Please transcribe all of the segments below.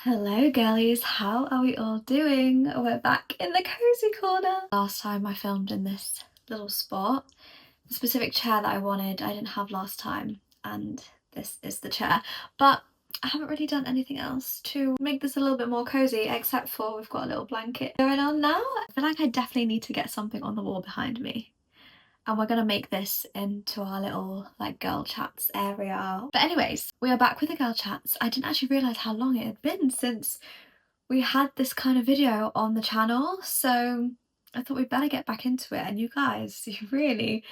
Hello girlies, how are we all doing? We're back in the cozy corner. Last time I filmed in this little spot, the specific chair that I wanted I didn't have last time, and this is the chair, but I haven't really done anything else to make this a little bit more cozy except for we've got a little blanket going on now. I feel like I definitely need to get something on the wall behind me. And we're gonna make this into our little like girl chats area. But anyways, we are back with the girl chats. I didn't actually realise how long it had been since we had this kind of video on the channel, so I thought we'd better get back into it. And you guys, you really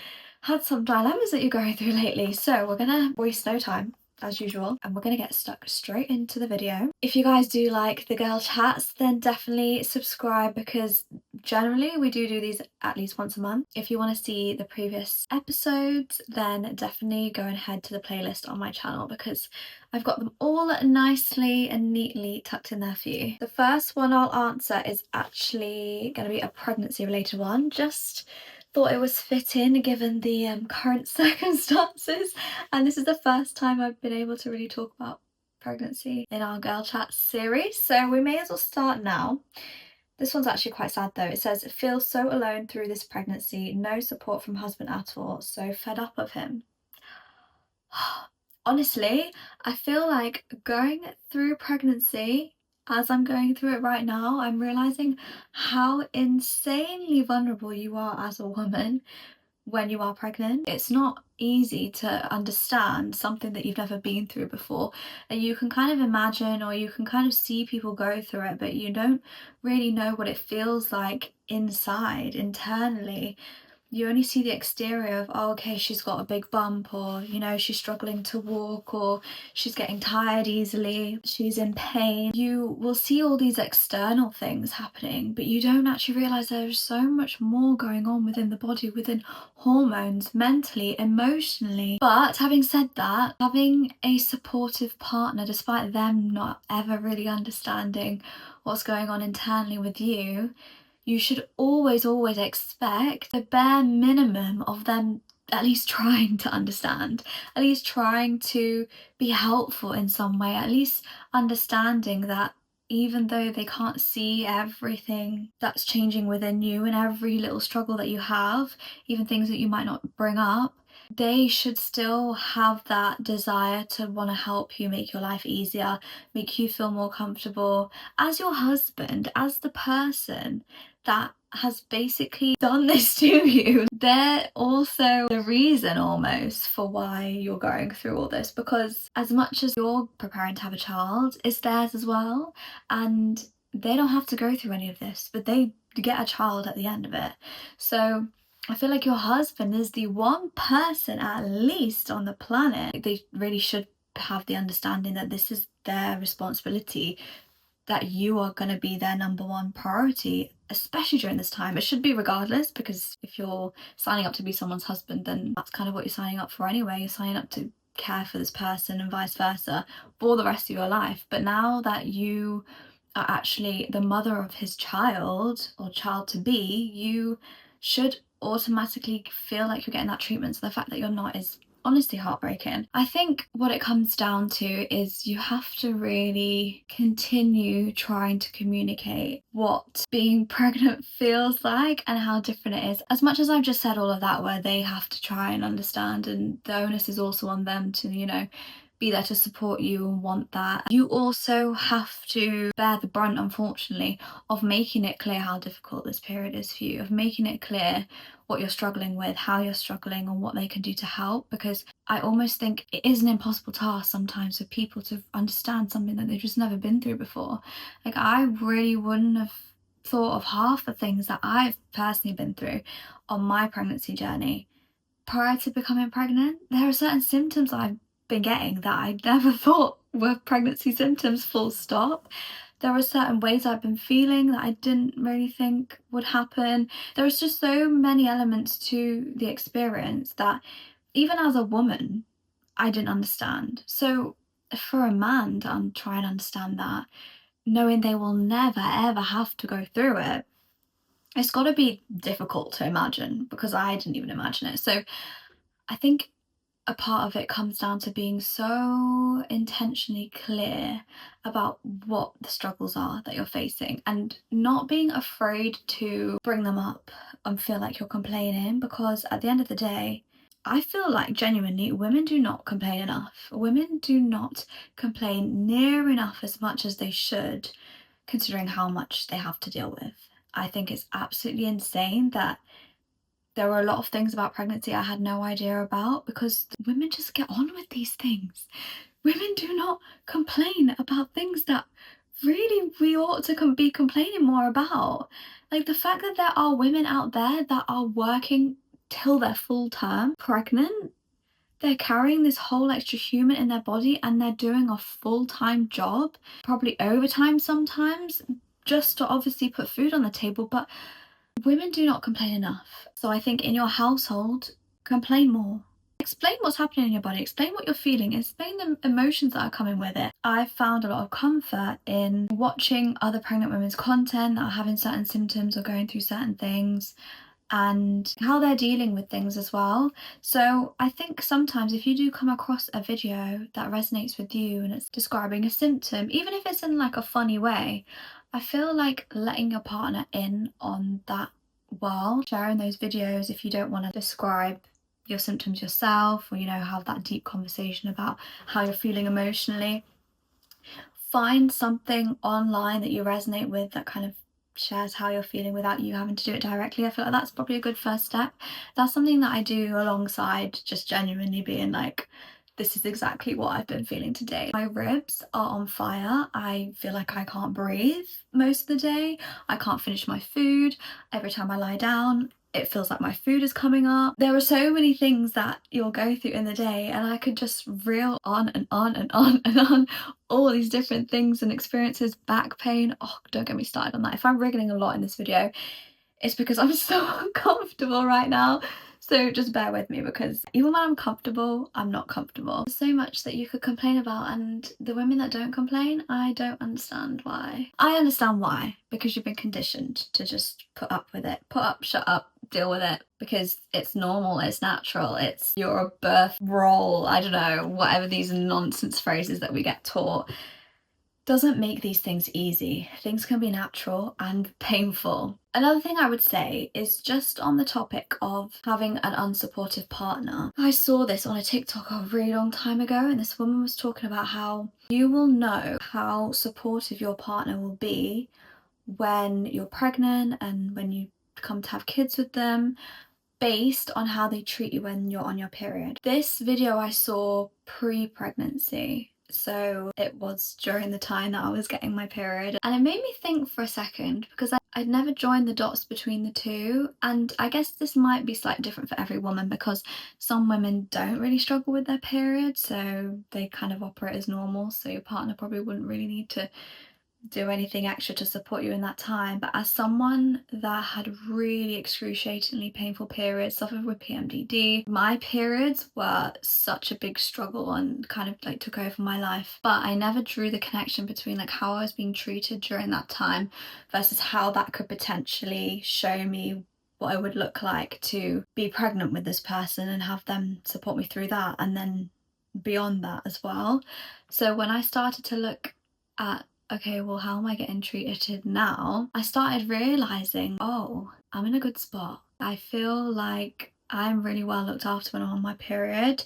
had some dilemmas that you're going through lately, so we're gonna waste no time as usual and we're gonna get stuck straight into the video. If you guys do like the girl chats, then definitely subscribe, because generally we do these at least once a month. If you want to see the previous episodes, then definitely go and head to the playlist on my channel, because I've got them all nicely and neatly tucked in there for you. The first one I'll answer is actually going to be a pregnancy related one. Just thought it was fitting given the current circumstances, and this is the first time I've been able to really talk about pregnancy in our girl chat series, so we may as well start now. This one's actually quite sad though. It says, "Feel so alone through this pregnancy, no support from husband at all, so fed up of him." Honestly, I feel like going through pregnancy, as I'm going through it right now, I'm realizing how insanely vulnerable you are as a woman when you are pregnant. It's not easy to understand something that you've never been through before, and you can kind of imagine or you can kind of see people go through it, but you don't really know what it feels like inside, internally. You only see the exterior of, oh, okay, she's got a big bump, or, you know, she's struggling to walk, or she's getting tired easily, she's in pain. You will see all these external things happening, but you don't actually realise there's so much more going on within the body, within hormones, mentally, emotionally. But having said that, having a supportive partner, despite them not ever really understanding what's going on internally with you, you should always expect the bare minimum of them at least trying to understand, at least trying to be helpful in some way, at least understanding that even though they can't see everything that's changing within you and every little struggle that you have, even things that you might not bring up, they should still have that desire to want to help you make your life easier, make you feel more comfortable as your husband, as the person that has basically done this to you. They're also the reason almost for why you're going through all this, because as much as you're preparing to have a child, it's theirs as well, and they don't have to go through any of this, but they get a child at the end of it. So I feel like your husband is the one person at least on the planet, they really should have the understanding that this is their responsibility, that you are going to be their number one priority, especially during this time. It should be regardless, because if you're signing up to be someone's husband, then that's kind of what you're signing up for anyway. You're signing up to care for this person and vice versa for the rest of your life. But now that you are actually the mother of his child or child to be, you should automatically feel like you're getting that treatment. So the fact that you're not is honestly heartbreaking. I think what it comes down to is you have to really continue trying to communicate what being pregnant feels like and how different it is. As much as I've just said all of that, where they have to try and understand, and the onus is also on them to, you know, be there to support you and want that, you also have to bear the brunt, unfortunately, of making it clear how difficult this period is for you, of making it clear what you're struggling with, how you're struggling, and what they can do to help. Because I almost think it is an impossible task sometimes for people to understand something that they've just never been through before. Like, I really wouldn't have thought of half the things that I've personally been through on my pregnancy journey prior to becoming pregnant. There are certain symptoms I've been getting that I never thought were pregnancy symptoms, full stop. There are certain ways I've been feeling that I didn't really think would happen. There's just so many elements to the experience that even as a woman, I didn't understand. So for a man to try and understand that, knowing they will never ever have to go through it, it's got to be difficult to imagine, because I didn't even imagine it. So I think a part of it comes down to being so intentionally clear about what the struggles are that you're facing and not being afraid to bring them up and feel like you're complaining, because at the end of the day, I feel like genuinely women do not complain enough. Women do not complain near enough as much as they should, considering how much they have to deal with. I think it's absolutely insane that there were a lot of things about pregnancy I had no idea about, because women just get on with these things. Women do not complain about things that really we ought to be complaining more about. Like the fact that there are women out there that are working till they're full term pregnant, they're carrying this whole extra human in their body and they're doing a full-time job, probably overtime sometimes, just to obviously put food on the table. But women do not complain enough. So I think in your household, complain more. Explain what's happening in your body, explain what you're feeling, explain the emotions that are coming with it. I've found a lot of comfort in watching other pregnant women's content that are having certain symptoms or going through certain things, and how they're dealing with things as well. So I think sometimes if you do come across a video that resonates with you and it's describing a symptom, even if it's in like a funny way, I feel like letting your partner in on that world, sharing those videos if you don't want to describe your symptoms yourself, or have that deep conversation about how you're feeling emotionally. Find something online that you resonate with that kind of shares how you're feeling without you having to do it directly. I feel like that's probably a good first step. That's something that I do alongside just genuinely being like, this is exactly what I've been feeling today. My ribs are on fire. I feel like I can't breathe most of the day. I can't finish my food. Every time I lie down, it feels like my food is coming up. There are so many things that you'll go through in the day, and I could just reel on and on and on and on all these different things and experiences. Back pain, oh, don't get me started on that. If I'm wriggling a lot in this video, it's because I'm so uncomfortable right now. So just bear with me, because even when I'm comfortable, I'm not comfortable. There's so much that you could complain about, and the women that don't complain, I don't understand why. I understand why, because you've been conditioned to just put up with it. Put up, shut up, deal with it, because it's normal, it's natural, it's your birth role, I don't know, whatever these nonsense phrases that we get taught. Doesn't make these things easy. Things can be natural and painful. Another thing I would say is just on the topic of having an unsupportive partner. I saw this on a TikTok a really long time ago, and this woman was talking about how you will know how supportive your partner will be when you're pregnant and when you come to have kids with them, based on how they treat you when you're on your period. This video I saw pre-pregnancy, so it was during the time that I was getting my period, and it made me think for a second, because I'd never joined the dots between the two. And I guess this might be slightly different for every woman, because some women don't really struggle with their period, so they kind of operate as normal, so your partner probably wouldn't really need to do anything extra to support you in that time. But as someone that had really excruciatingly painful periods, suffered with PMDD, my periods were such a big struggle and kind of like took over my life. But I never drew the connection between like how I was being treated during that time versus how that could potentially show me what it would look like to be pregnant with this person and have them support me through that, and then beyond that as well. So when I started to look at, okay, well, how am I getting treated now? I started realizing, oh, I'm in a good spot. I feel like I'm really well looked after when I'm on my period.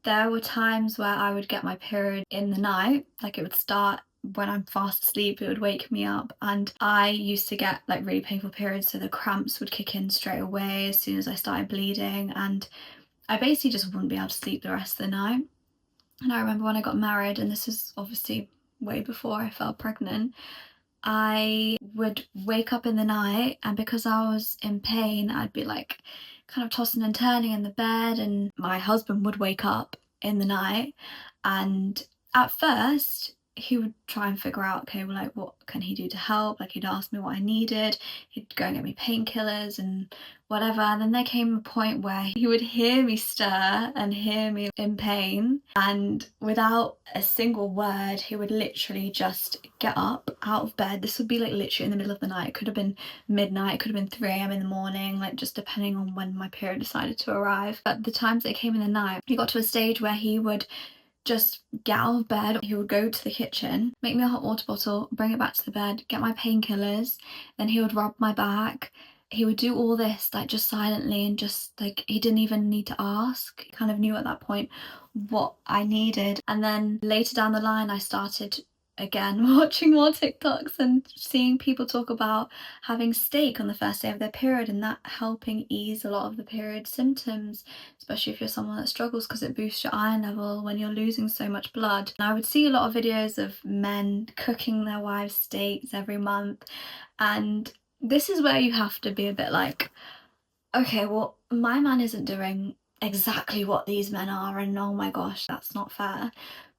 There were times where I would get my period in the night, like it would start when I'm fast asleep, it would wake me up, and I used to get like really painful periods, so the cramps would kick in straight away as soon as I started bleeding, and I basically just wouldn't be able to sleep the rest of the night. And I remember when I got married, and this is obviously way before I fell pregnant, I would wake up in the night, and because I was in pain, I'd be like kind of tossing and turning in the bed, and my husband would wake up in the night, and at first he would try and figure out, okay, well, like, what can he do to help? Like, he'd ask me what I needed, he'd go and get me painkillers and whatever. And then there came a point where he would hear me stir and hear me in pain, and without a single word, he would literally just get up out of bed. This would be like literally in the middle of the night. It could have been midnight, it could have been 3 a.m. in the morning, like just depending on when my period decided to arrive. But the times that it came in the night, he got to a stage where he would just get out of bed. He would go to the kitchen, make me a hot water bottle, bring it back to the bed, get my painkillers, then he would rub my back. He would do all this like just silently, and just like he didn't even need to ask. He kind of knew at that point what I needed. And then later down the line, I started again watching more TikToks and seeing people talk about having steak on the first day of their period, and that helping ease a lot of the period symptoms, especially if you're someone that struggles, because it boosts your iron level when you're losing so much blood. And I would see a lot of videos of men cooking their wives steaks every month, and this is where you have to be a bit like, okay, well, my man isn't doing exactly what these men are, and oh my gosh, that's not fair.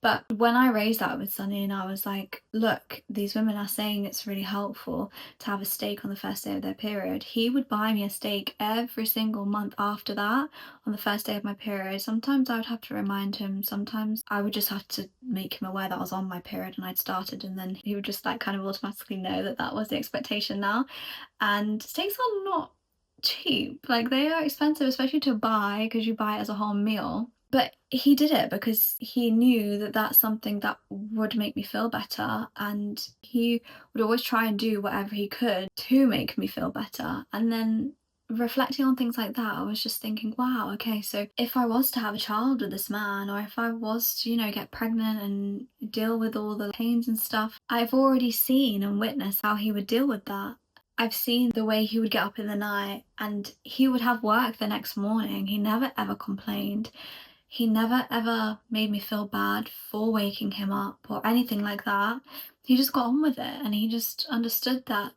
But when I raised that with Sunny and I was like, look, these women are saying it's really helpful to have a steak on the first day of their period, he would buy me a steak every single month after that on the first day of my period. Sometimes I would have to remind him, sometimes I would just have to make him aware that I was on my period and I'd started, and then he would just like kind of automatically know that that was the expectation now. And steaks are not cheap, like they are expensive, especially to buy, because you buy it as a whole meal. But he did it because he knew that that's something that would make me feel better, and he would always try and do whatever he could to make me feel better. And then reflecting on things like that, I was just thinking, wow, okay, so if I was to have a child with this man, or if I was to, you know, get pregnant and deal with all the pains and stuff, I've already seen and witnessed how he would deal with that. I've seen the way he would get up in the night and he would have work the next morning. He never ever complained. He never ever made me feel bad for waking him up or anything like that. He just got on with it, and he just understood that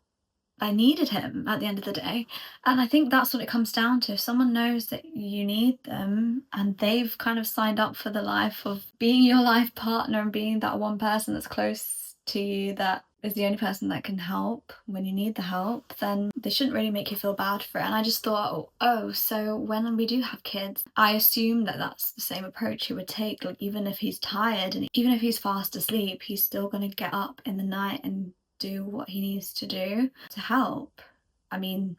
I needed him at the end of the day. And I think that's what it comes down to. If someone knows that you need them and they've kind of signed up for the life of being your life partner and being that one person that's close to you, that is the only person that can help when you need the help, then they shouldn't really make you feel bad for it. And I just thought, oh, so when we do have kids, I assume that that's the same approach he would take. Like, even if he's tired and even if he's fast asleep, he's still going to get up in the night and do what he needs to do to help. I mean,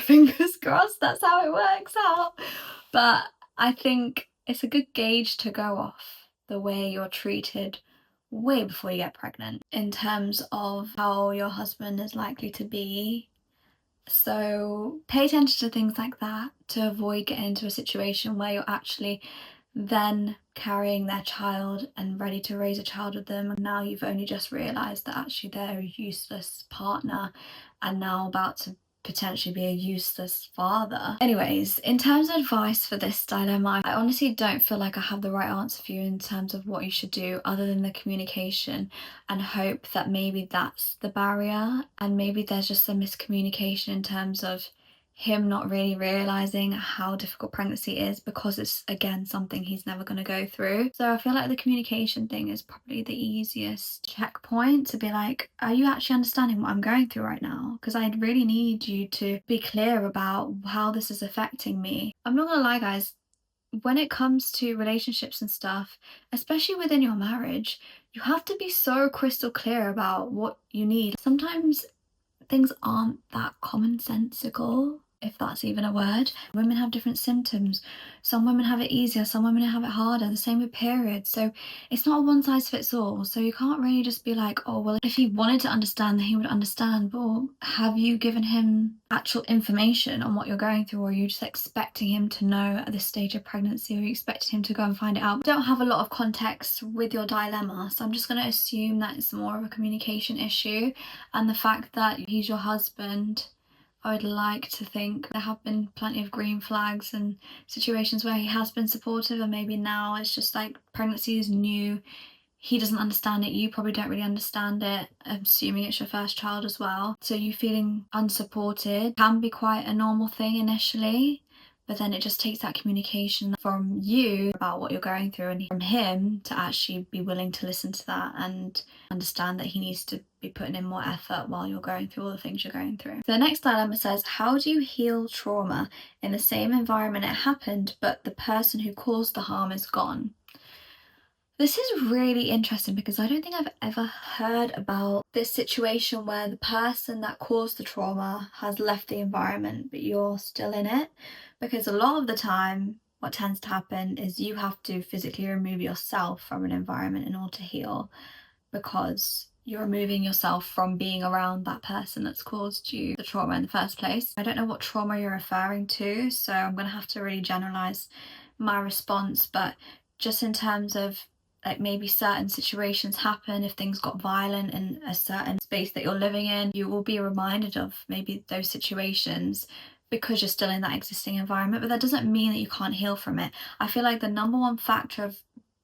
fingers crossed that's how it works out. But I think it's a good gauge to go off the way you're treated way before you get pregnant, in terms of how your husband is likely to be. So pay attention to things like that to avoid getting into a situation where you're actually then carrying their child and ready to raise a child with them, and now you've only just realised that actually they're a useless partner and now about to potentially be a useless father. Anyways, in terms of advice for this dilemma, I honestly don't feel like I have the right answer for you in terms of what you should do, other than the communication, and hope that maybe that's the barrier, and maybe there's just a miscommunication in terms of him not really realizing how difficult pregnancy is, because it's again something he's never going to go through. So I feel like the communication thing is probably the easiest checkpoint to be like, are you actually understanding what I'm going through right now? Because I really need you to be clear about how this is affecting me. I'm not gonna lie, guys, when it comes to relationships and stuff, especially within your marriage, you have to be so crystal clear about what you need. Sometimes things aren't that commonsensical, if that's even a word. Women have different symptoms. Some women have it easier, some women have it harder, the same with periods. So it's not a one size fits all. So you can't really just be like, oh, well, if he wanted to understand, then he would understand. Well, have you given him actual information on what you're going through, or are you just expecting him to know at this stage of pregnancy, or are you expecting him to go and find it out? I don't have a lot of context with your dilemma, so I'm just going to assume that it's more of a communication issue, and the fact that he's your husband, I would like to think there have been plenty of green flags and situations where he has been supportive, and maybe now it's just like pregnancy is new, he doesn't understand it, you probably don't really understand it, assuming it's your first child as well. So you feeling unsupported can be quite a normal thing initially, but then it just takes that communication from you about what you're going through and from him to actually be willing to listen to that and understand that he needs to be putting in more effort while you're going through all the things you're going through. The next dilemma says, how do you heal trauma in the same environment it happened, but the person who caused the harm is gone? This is really interesting because I don't think I've ever heard about this situation where the person that caused the trauma has left the environment, but you're still in it. Because a lot of the time, what tends to happen is you have to physically remove yourself from an environment in order to heal, because you're removing yourself from being around that person that's caused you the trauma in the first place. I don't know what trauma you're referring to, so I'm going to have to really generalize my response, but just in terms of like maybe certain situations happen, if things got violent in a certain space that you're living in, you will be reminded of maybe those situations because you're still in that existing environment, but that doesn't mean that you can't heal from it. I feel like the number one factor of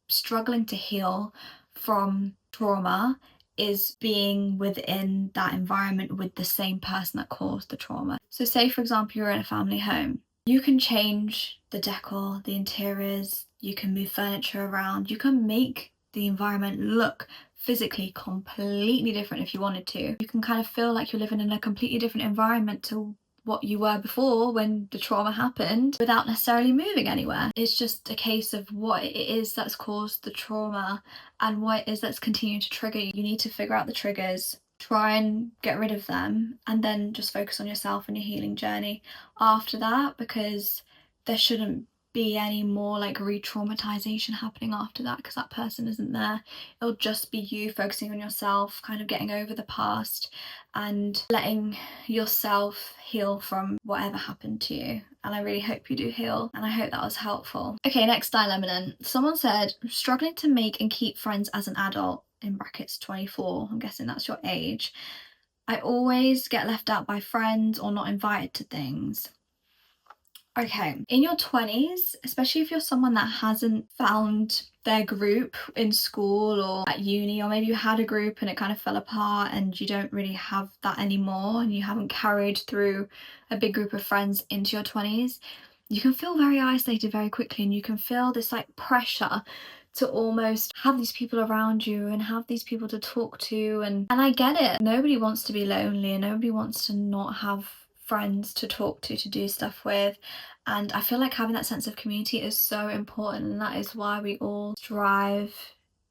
struggling to heal from trauma is being within that environment with the same person that caused the trauma. So say for example you're in a family home, you can change the decor, the interiors, you can move furniture around, you can make the environment look physically completely different if you wanted to. You can kind of feel like you're living in a completely different environment to what you were before when the trauma happened without necessarily moving anywhere. It's just a case of what it is that's caused the trauma and what it is that's continuing to trigger you. You need to figure out the triggers, try and get rid of them, and then just focus on yourself and your healing journey after that, because there shouldn't be any more like re-traumatization happening after that, because that person isn't there. It'll just be you focusing on yourself, kind of getting over the past and letting yourself heal from whatever happened to you. And I really hope you do heal, and I hope that was helpful. Okay, next dilemma then. Someone said, struggling to make and keep friends as an adult, in brackets 24, I'm guessing that's your age. I always get left out by friends or not invited to things. Okay, in your 20s, especially if you're someone that hasn't found their group in school or at uni, or maybe you had a group and it kind of fell apart and you don't really have that anymore and you haven't carried through a big group of friends into your 20s, you can feel very isolated very quickly, and you can feel this like pressure to almost have these people around you and have these people to talk to, and I get it. Nobody wants to be lonely and nobody wants to not have friends to talk to do stuff with, and I feel like having that sense of community is so important, and that is why we all strive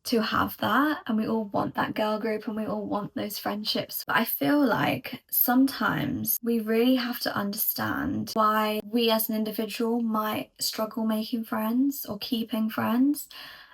to have that, and we all want that girl group and we all want those friendships. But I feel like sometimes we really have to understand why we as an individual might struggle making friends or keeping friends.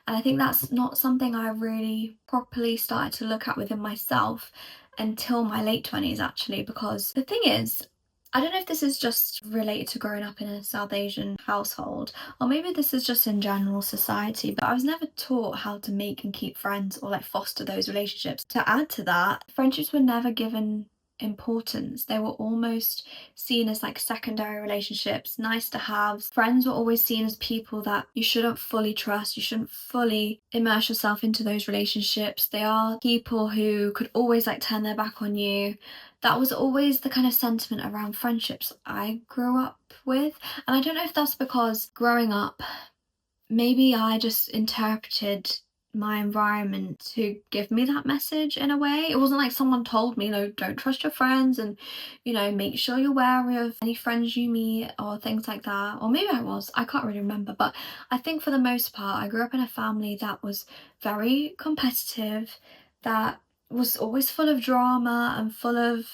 And I think that's not something I really properly started to look at within myself until my late 20s actually, because the thing is, I don't know if this is just related to growing up in a South Asian household, or maybe this is just in general society, but I was never taught how to make and keep friends or like foster those relationships. To add to that, friendships were never given importance. They were almost seen as like secondary relationships, nice to have. Friends were always seen as people that you shouldn't fully trust, you shouldn't fully immerse yourself into those relationships. They are people who could always like turn their back on you. That was always the kind of sentiment around friendships I grew up with. And I don't know if that's because growing up, maybe I just interpreted my environment to give me that message in a way. It wasn't like someone told me, don't trust your friends and, make sure you're wary of any friends you meet or things like that. Or maybe I can't really remember. But I think for the most part, I grew up in a family that was very competitive, that was always full of drama and full of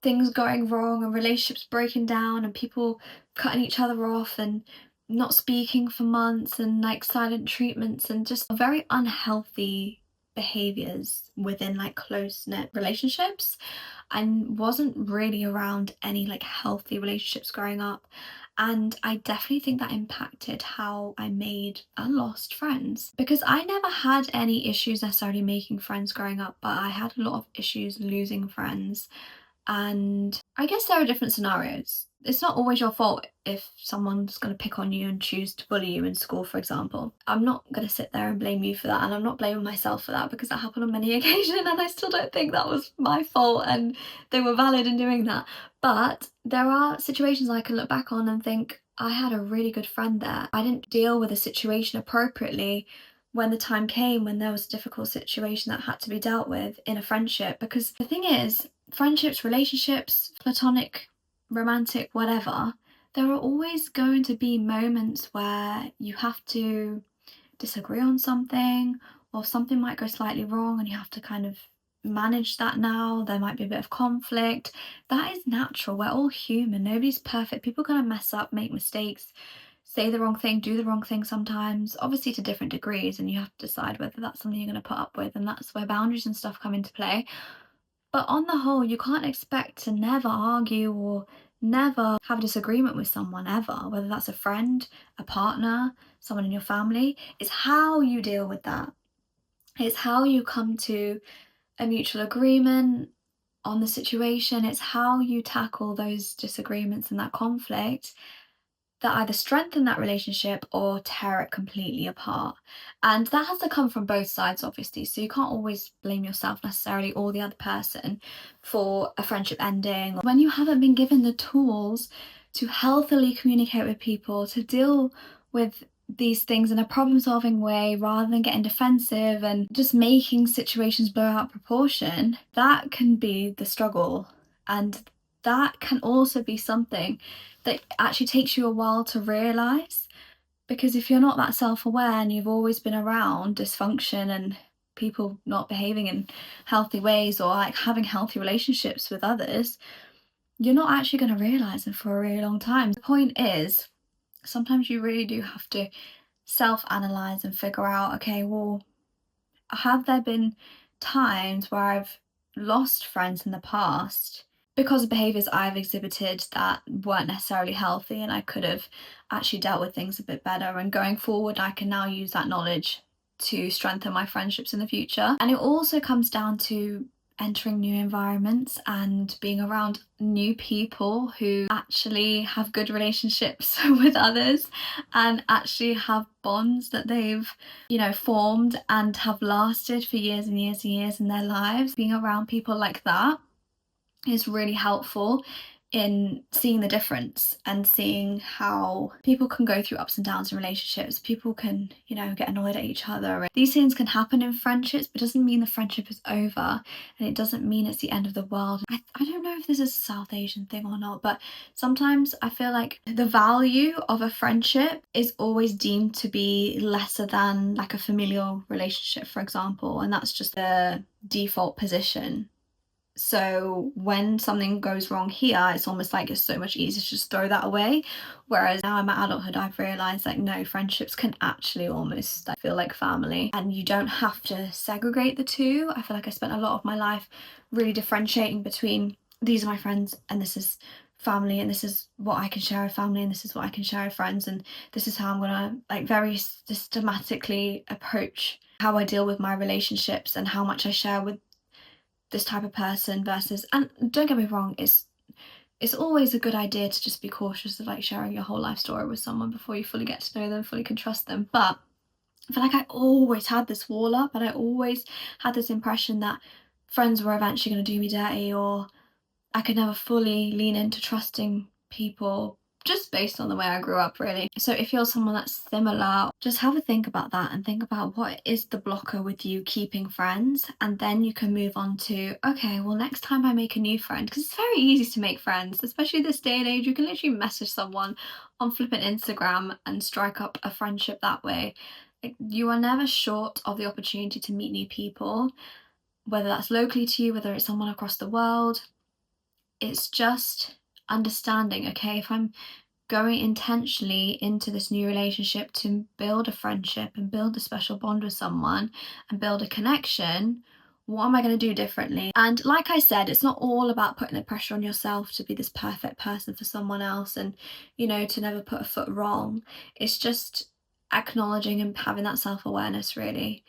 things going wrong and relationships breaking down and people cutting each other off and not speaking for months and like silent treatments and just very unhealthy behaviors within like close-knit relationships, and wasn't really around any like healthy relationships growing up. And I definitely think that impacted how I made and lost friends, because I never had any issues necessarily making friends growing up, but I had a lot of issues losing friends. And I guess there are different scenarios. It's not always your fault if someone's going to pick on you and choose to bully you in school, for example. I'm not going to sit there and blame you for that, and I'm not blaming myself for that, because that happened on many occasions and I still don't think that was my fault and they were valid in doing that. But there are situations I can look back on and think, I had a really good friend there. I didn't deal with the situation appropriately when the time came when there was a difficult situation that had to be dealt with in a friendship. Because the thing is, friendships, relationships, platonic, romantic, whatever, there are always going to be moments where you have to disagree on something, or something might go slightly wrong and you have to kind of manage that now. There might be a bit of conflict. That is natural. We're all human. Nobody's perfect. People kind of mess up, make mistakes, say the wrong thing, do the wrong thing sometimes, obviously to different degrees, and you have to decide whether that's something you're going to put up with, and that's where boundaries and stuff come into play. But on the whole, you can't expect to never argue or never have a disagreement with someone ever, whether that's a friend, a partner, someone in your family. It's how you deal with that. It's how you come to a mutual agreement on the situation. It's how you tackle those disagreements and that conflict that either strengthen that relationship or tear it completely apart. And that has to come from both sides, obviously. So you can't always blame yourself necessarily or the other person for a friendship ending. When you haven't been given the tools to healthily communicate with people, to deal with these things in a problem-solving way rather than getting defensive and just making situations blow out of proportion, that can be the struggle. And that can also be something that actually takes you a while to realise, because if you're not that self-aware and you've always been around dysfunction and people not behaving in healthy ways or like having healthy relationships with others, you're not actually going to realise them for a really long time. The point is, sometimes you really do have to self-analyse and figure out, okay, well, have there been times where I've lost friends in the past because of behaviours I've exhibited that weren't necessarily healthy, and I could have actually dealt with things a bit better, and going forward I can now use that knowledge to strengthen my friendships in the future. And it also comes down to entering new environments and being around new people who actually have good relationships with others and actually have bonds that they've, formed and have lasted for years and years and years in their lives. Being around people like that is really helpful in seeing the difference and seeing how people can go through ups and downs in relationships. People can, get annoyed at each other. These things can happen in friendships, but it doesn't mean the friendship is over, and it doesn't mean it's the end of the world. I don't know if this is a South Asian thing or not, but sometimes I feel like the value of a friendship is always deemed to be lesser than like a familial relationship, for example, and that's just the default position. So when something goes wrong here, it's almost like it's so much easier to just throw that away. Whereas now I'm at adulthood, I've realised like no, friendships can actually almost feel like family, and you don't have to segregate the two. I feel like I spent a lot of my life really differentiating between these are my friends and this is family, and this is what I can share with family, and this is what I can share with friends, and this is how I'm gonna very systematically approach how I deal with my relationships and how much I share with this type of person versus, and don't get me wrong, it's always a good idea to just be cautious of sharing your whole life story with someone before you fully get to know them, fully can trust them. But I feel like I always had this wall up, and I always had this impression that friends were eventually going to do me dirty, or I could never fully lean into trusting people, just based on the way I grew up, really. So if you're someone that's similar, just have a think about that and think about what is the blocker with you keeping friends, and then you can move on to, okay, well, next time I make a new friend, because it's very easy to make friends, especially this day and age. You can literally message someone on flipping Instagram and strike up a friendship that way. You are never short of the opportunity to meet new people, whether that's locally to you, whether it's someone across the world. It's just understanding, okay, if I'm going intentionally into this new relationship to build a friendship and build a special bond with someone and build a connection, what am I going to do differently? And like I said, it's not all about putting the pressure on yourself to be this perfect person for someone else and, to never put a foot wrong. It's just acknowledging and having that self-awareness, really,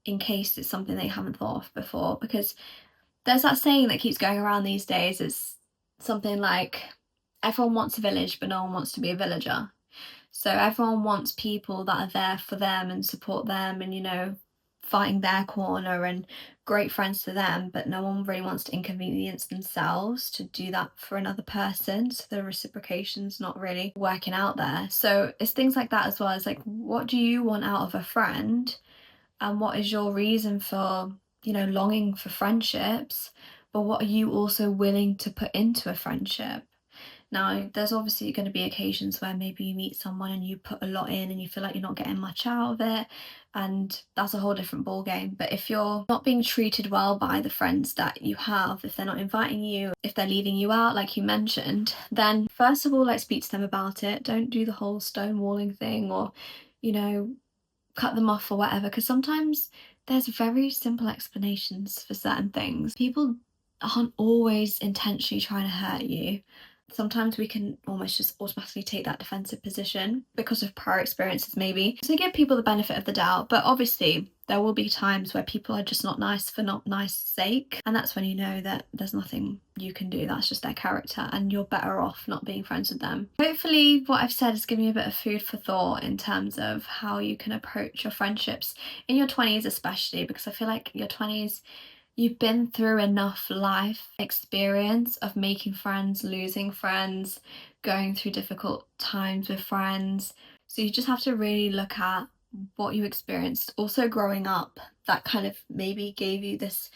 in case it's something they haven't thought of before. Because there's that saying that keeps going around these days. It's something like, everyone wants a village, but no one wants to be a villager. So everyone wants people that are there for them and support them and, fighting their corner and great friends to them, but no one really wants to inconvenience themselves to do that for another person. So the reciprocation's not really working out there. So it's things like that as well. It's like, what do you want out of a friend? And what is your reason for, longing for friendships? But what are you also willing to put into a friendship? Now, there's obviously going to be occasions where maybe you meet someone and you put a lot in and you feel like you're not getting much out of it, and that's a whole different ball game. But if you're not being treated well by the friends that you have, if they're not inviting you, if they're leaving you out, like you mentioned, then first of all, like, speak to them about it. Don't do the whole stonewalling thing, or, cut them off or whatever, because sometimes there's very simple explanations for certain things. People aren't always intentionally trying to hurt you. Sometimes we can almost just automatically take that defensive position because of prior experiences, maybe. So give people the benefit of the doubt, but obviously there will be times where people are just not nice for not nice sake, and that's when you know that there's nothing you can do. That's just their character, and you're better off not being friends with them. Hopefully what I've said has given you a bit of food for thought in terms of how you can approach your friendships in your 20s, especially because I feel like your 20s, you've been through enough life experience of making friends, losing friends, going through difficult times with friends. So you just have to really look at what you experienced. Also, growing up, that kind of maybe gave you this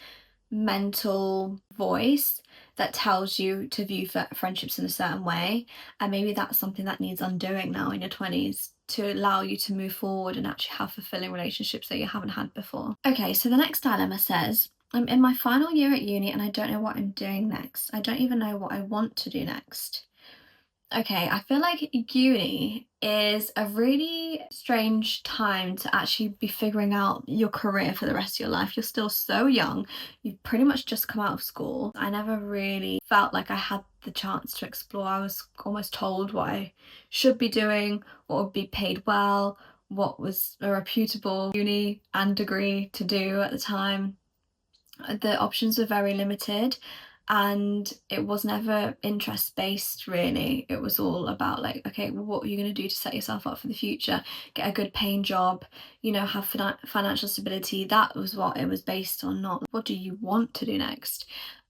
mental voice that tells you to view friendships in a certain way. And maybe that's something that needs undoing now in your 20s to allow you to move forward and actually have fulfilling relationships that you haven't had before. Okay, so the next dilemma says, I'm in my final year at uni and I don't know what I'm doing next. I don't even know what I want to do next. Okay, I feel like uni is a really strange time to actually be figuring out your career for the rest of your life. You're still so young. You've pretty much just come out of school. I never really felt like I had the chance to explore. I was almost told what I should be doing, what would be paid well, what was a reputable uni and degree to do at the time. The options were very limited, and it was never interest based really. It was all about like, okay, well, what are you going to do to set yourself up for the future, get a good paying job, have financial stability. That was what it was based on, not what do you want to do next.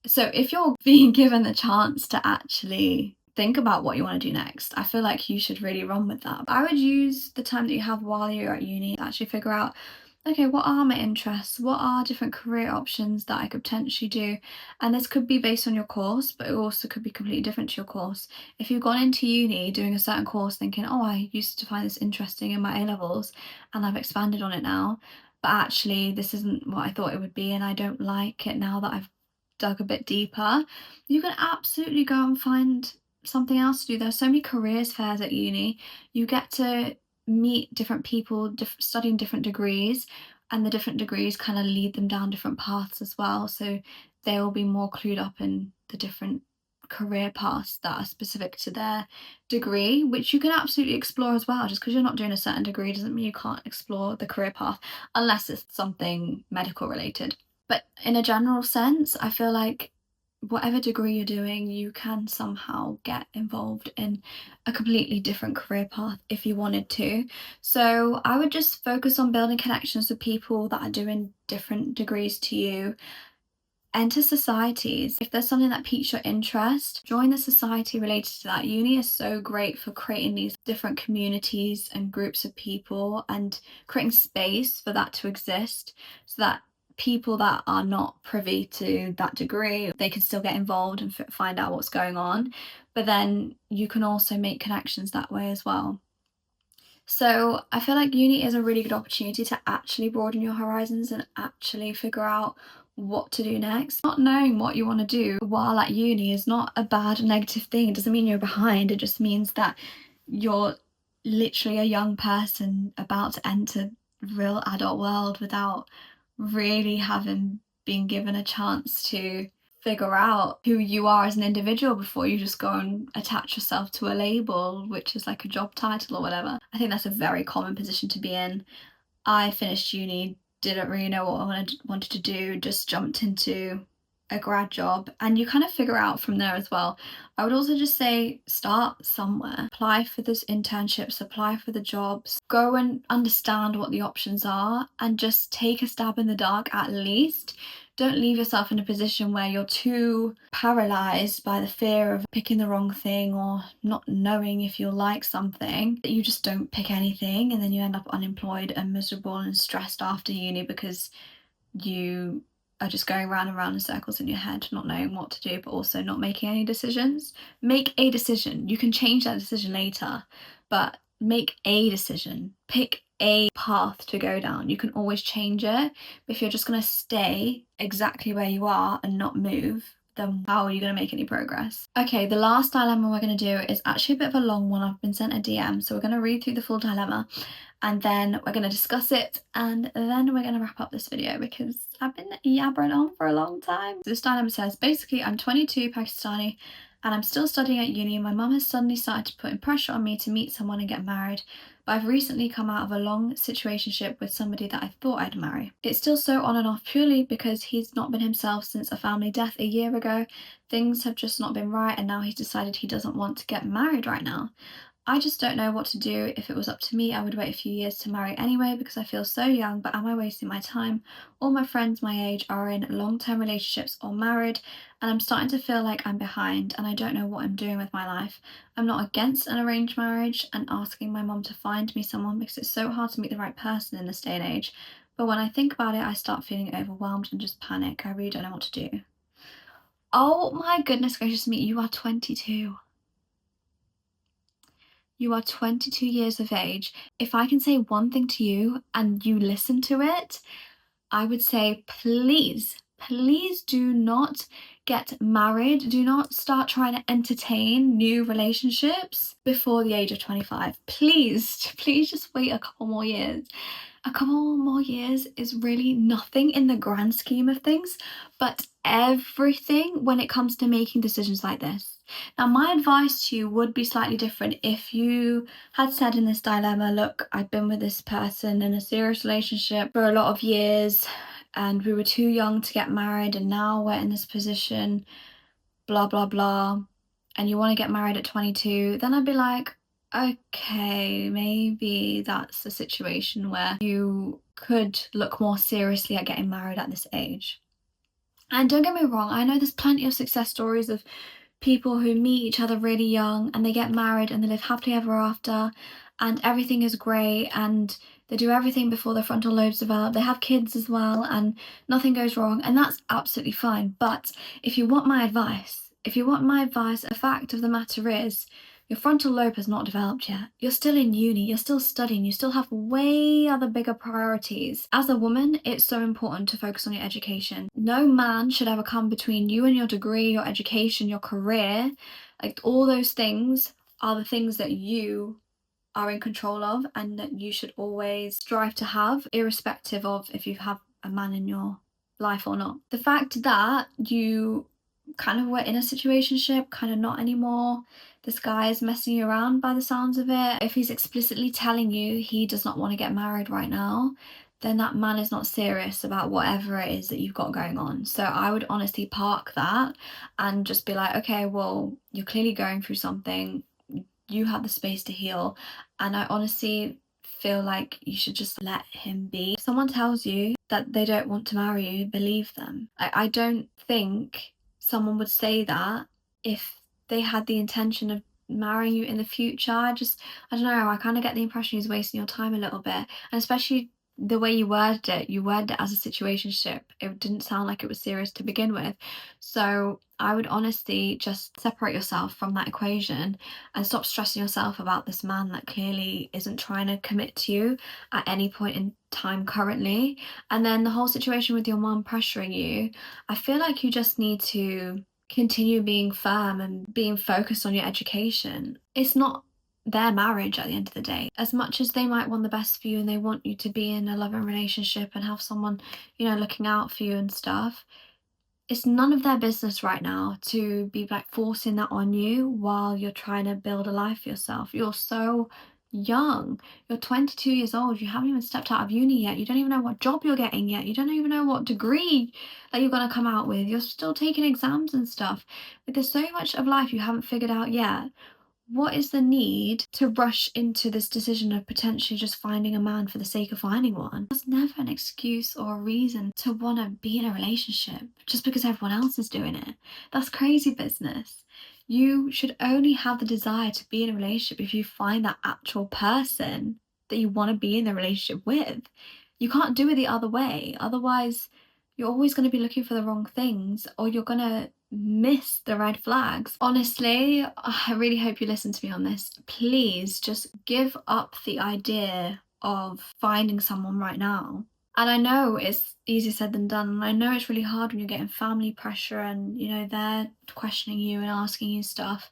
So if you're being given the chance to actually think about what you want to do next, I feel like you should really run with that. I would use the time that you have while you're at uni to actually figure out, okay, what are my interests? What are different career options that I could potentially do? And this could be based on your course, but it also could be completely different to your course. If you've gone into uni doing a certain course thinking, oh, I used to find this interesting in my A-levels and I've expanded on it now, but actually this isn't what I thought it would be and I don't like it now that I've dug a bit deeper, you can absolutely go and find something else to do. There's so many careers fairs at uni. You get to meet different people studying different degrees, and the different degrees kind of lead them down different paths as well, so they'll be more clued up in the different career paths that are specific to their degree, which you can absolutely explore as well. Just because you're not doing a certain degree doesn't mean you can't explore the career path unless it's something medical related. But in a general sense, I feel like whatever degree you're doing, you can somehow get involved in a completely different career path if you wanted to. So I would just focus on building connections with people that are doing different degrees to you. Enter societies. If there's something that piques your interest, join the society related to that. Uni is so great for creating these different communities and groups of people and creating space for that to exist, so that people that are not privy to that degree, they can still get involved and find out what's going on. But then you can also make connections that way as well. So I feel like uni is a really good opportunity to actually broaden your horizons and actually figure out what to do next. Not knowing what you want to do while at uni is not a bad negative thing. It doesn't mean you're behind. It just means that you're literally a young person about to enter the real adult world without really having been given a chance to figure out who you are as an individual before you just go and attach yourself to a label, which is like a job title or whatever. I think that's a very common position to be in. I finished uni, didn't really know what I wanted to do, just jumped into a grad job, and you kind of figure out from there as well. I would also just say start somewhere. Apply for those internships, apply for the jobs, go and understand what the options are, and just take a stab in the dark at least. Don't leave yourself in a position where you're too paralyzed by the fear of picking the wrong thing or not knowing if you'll like something that you just don't pick anything, and then you end up unemployed and miserable and stressed after uni because you are just going round and round in circles in your head, not knowing what to do, but also not making any decisions. Make a decision. You can change that decision later, but make a decision. Pick a path to go down. You can always change it, but if you're just going to stay exactly where you are and not move, then how are you going to make any progress? Okay, the last dilemma we're going to do is actually a bit of a long one. I've been sent a DM, so we're going to read through the full dilemma and then we're going to discuss it, and then we're going to wrap up this video because I've been yabbering on for a long time. This dilemma says, basically, I'm 22, Pakistani, and I'm still studying at uni. My mum has suddenly started putting pressure on me to meet someone and get married, but I've recently come out of a long situationship with somebody that I thought I'd marry. It's still so on and off purely because he's not been himself since a family death a year ago. Things have just not been right, and now he's decided he doesn't want to get married right now. I just don't know what to do. If it was up to me, I would wait a few years to marry anyway because I feel so young, but am I wasting my time? All my friends my age are in long-term relationships or married, and I'm starting to feel like I'm behind and I don't know what I'm doing with my life. I'm not against an arranged marriage and asking my mum to find me someone because it's so hard to meet the right person in this day and age. But when I think about it, I start feeling overwhelmed and just panic. I really don't know what to do. Oh my goodness gracious me, you are 22. You are 22 years of age. If I can say one thing to you and you listen to it, I would say please, please do not get married. Do not start trying to entertain new relationships before the age of 25. Please, please just wait a couple more years. A couple more years is really nothing in the grand scheme of things, but everything when it comes to making decisions like this. Now, my advice to you would be slightly different if you had said in this dilemma, look, I've been with this person in a serious relationship for a lot of years and we were too young to get married and now we're in this position, blah, blah, blah, and you want to get married at 22, then I'd be like, okay, maybe that's a situation where you could look more seriously at getting married at this age. And don't get me wrong, I know there's plenty of success stories of people who meet each other really young and they get married and they live happily ever after and everything is great and they do everything before their frontal lobes develop. They have kids as well and nothing goes wrong, and that's absolutely fine. But if you want my advice, a fact of the matter is your frontal lobe has not developed yet. You're still in uni, you're still studying, you still have way other bigger priorities. As a woman, it's so important to focus on your education. No man should ever come between you and your degree, your education, your career. Like, all those things are the things that you are in control of and that you should always strive to have, irrespective of if you have a man in your life or not. The fact that you kind of were in a situationship, kind of not anymore, this guy is messing you around by the sounds of it. If he's explicitly telling you he does not want to get married right now, then that man is not serious about whatever it is that you've got going on. So I would honestly park that and just be like, okay, well, you're clearly going through something. You have the space to heal. And I honestly feel like you should just let him be. If someone tells you that they don't want to marry you, believe them. I don't think someone would say that if they had the intention of marrying you in the future. I don't know, I kind of get the impression he's wasting your time a little bit, and especially the way you worded it as a situationship. It didn't sound like it was serious to begin with. So I would honestly just separate yourself from that equation and stop stressing yourself about this man that clearly isn't trying to commit to you at any point in time currently. And then the whole situation with your mom pressuring you, I feel like you just need to continue being firm and being focused on your education. It's not their marriage at the end of the day. As much as they might want the best for you and they want you to be in a loving relationship and have someone, you know, looking out for you and stuff, it's none of their business right now to be like forcing that on you while you're trying to build a life for yourself. You're so young. You're 22 years old. You haven't even stepped out of uni yet. You don't even know what job you're getting yet. You don't even know what degree that you're going to come out with. You're still taking exams and stuff. Like, there's so much of life you haven't figured out yet. What is the need to rush into this decision of potentially just finding a man for the sake of finding one? That's never an excuse or a reason to want to be in a relationship just because everyone else is doing it. That's crazy business. You should only have the desire to be in a relationship if you find that actual person that you want to be in the relationship with. You can't do it the other way. Otherwise, you're always going to be looking for the wrong things, or you're going to miss the red flags. Honestly, I really hope you listen to me on this. Please just give up the idea of finding someone right now. And I know it's easier said than done, and I know it's really hard when you're getting family pressure and, you know, they're questioning you and asking you stuff.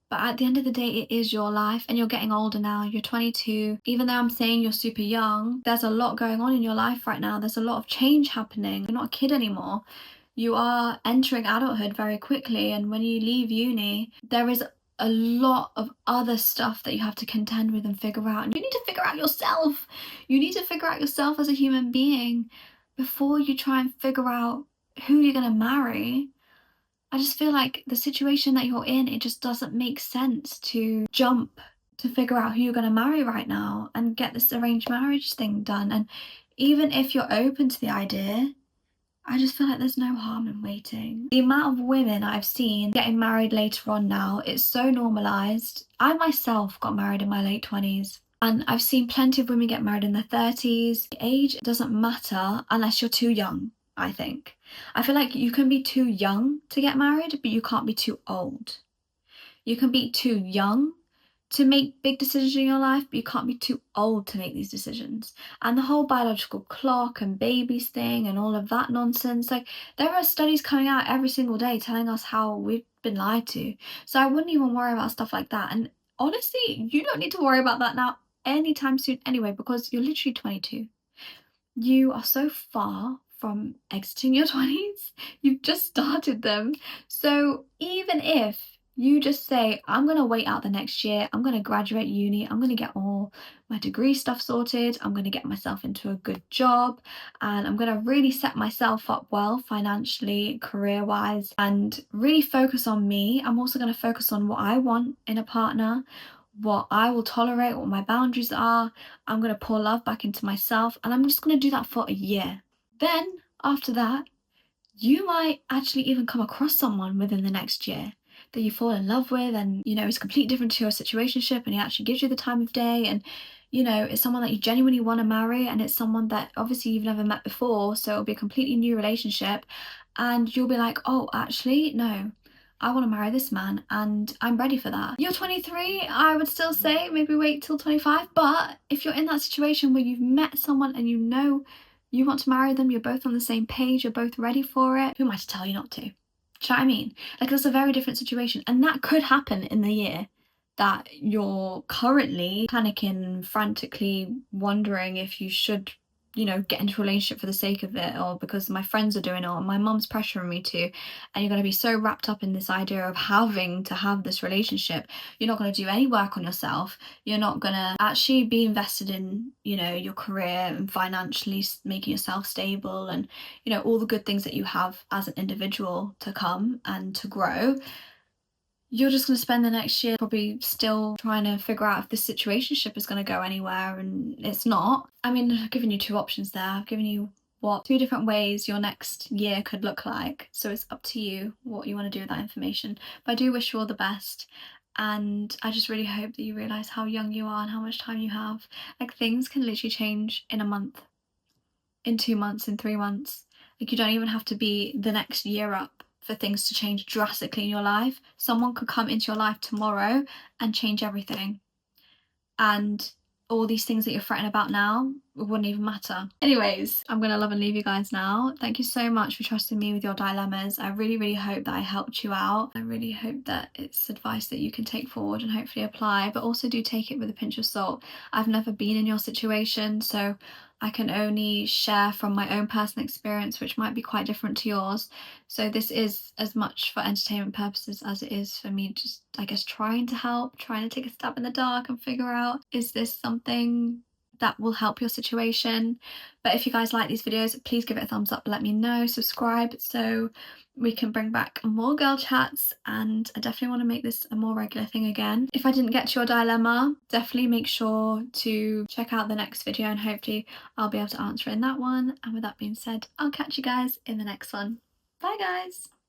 But at the end of the day, it is your life, and you're getting older now. You're 22. Even though I'm saying you're super young, there's a lot going on in your life right now. There's a lot of change happening. You're not a kid anymore. You are entering adulthood very quickly, and when you leave uni, there is a lot of other stuff that you have to contend with and figure out. And you need to figure out yourself. You need to figure out yourself as a human being before you try and figure out who you're going to marry. I just feel like the situation that you're in, it just doesn't make sense to jump to figure out who you're going to marry right now and get this arranged marriage thing done. And even if you're open to the idea, I just feel like there's no harm in waiting. The amount of women I've seen getting married later on now, it's so normalised. I myself got married in my late 20s. And I've seen plenty of women get married in their 30s. Age doesn't matter unless you're too young, I think. I feel like you can be too young to get married, but you can't be too old. You can be too young to make big decisions in your life, but you can't be too old to make these decisions. And the whole biological clock and babies thing and all of that nonsense, like, there are studies coming out every single day telling us how we've been lied to. So I wouldn't even worry about stuff like that. And honestly, you don't need to worry about that now anytime soon anyway, because you're literally 22. You are so far from exiting your 20s. You've just started them. So even if you just say, I'm going to wait out the next year, I'm going to graduate uni, I'm going to get all my degree stuff sorted, I'm going to get myself into a good job, and I'm going to really set myself up well financially, career-wise, and really focus on me. I'm also going to focus on what I want in a partner, what I will tolerate, what my boundaries are. I'm going to pour love back into myself, and I'm just going to do that for a year. Then, after that, you might actually even come across someone within the next year that you fall in love with, and, you know, is completely different to your situationship, and he actually gives you the time of day, and, you know, it's someone that you genuinely want to marry, and it's someone that obviously you've never met before, so it'll be a completely new relationship, and you'll be like, oh, actually, no, I want to marry this man and I'm ready for that. You're 23, I would still say maybe wait till 25, but if you're in that situation where you've met someone and you know you want to marry them, you're both on the same page, you're both ready for it, who am I to tell you not to? Do you know what I mean? Like, that's a very different situation, and that could happen in the year that you're currently panicking, frantically wondering if you should, you know, get into a relationship for the sake of it, or because my friends are doing it, or my mum's pressuring me to, and you're going to be so wrapped up in this idea of having to have this relationship, you're not going to do any work on yourself, you're not going to actually be invested in, you know, your career and financially making yourself stable and, you know, all the good things that you have as an individual to come and to grow. You're just going to spend the next year probably still trying to figure out if this situationship is going to go anywhere, and it's not. I mean, I've given you two options there. I've given you two different ways your next year could look like. So it's up to you what you want to do with that information. But I do wish you all the best. And I just really hope that you realise how young you are and how much time you have. Like, things can literally change in a month, in 2 months, in 3 months. Like, you don't even have to be the next year up for things to change drastically in your life. Someone could come into your life tomorrow and change everything. And all these things that you're fretting about now, it wouldn't even matter. Anyways, I'm gonna love and leave you guys now. Thank you so much for trusting me with your dilemmas. I really, really hope that I helped you out. I really hope that it's advice that you can take forward and hopefully apply, but also do take it with a pinch of salt. I've never been in your situation, so I can only share from my own personal experience, which might be quite different to yours. So this is as much for entertainment purposes as it is for me just, I guess, trying to help, trying to take a stab in the dark and figure out, is this something that will help your situation? But if you guys like these videos, please give it a thumbs up, let me know, subscribe so we can bring back more girl chats, and I definitely want to make this a more regular thing again. If I didn't get to your dilemma, definitely make sure to check out the next video and hopefully I'll be able to answer in that one. And with that being said, I'll catch you guys in the next one. Bye guys!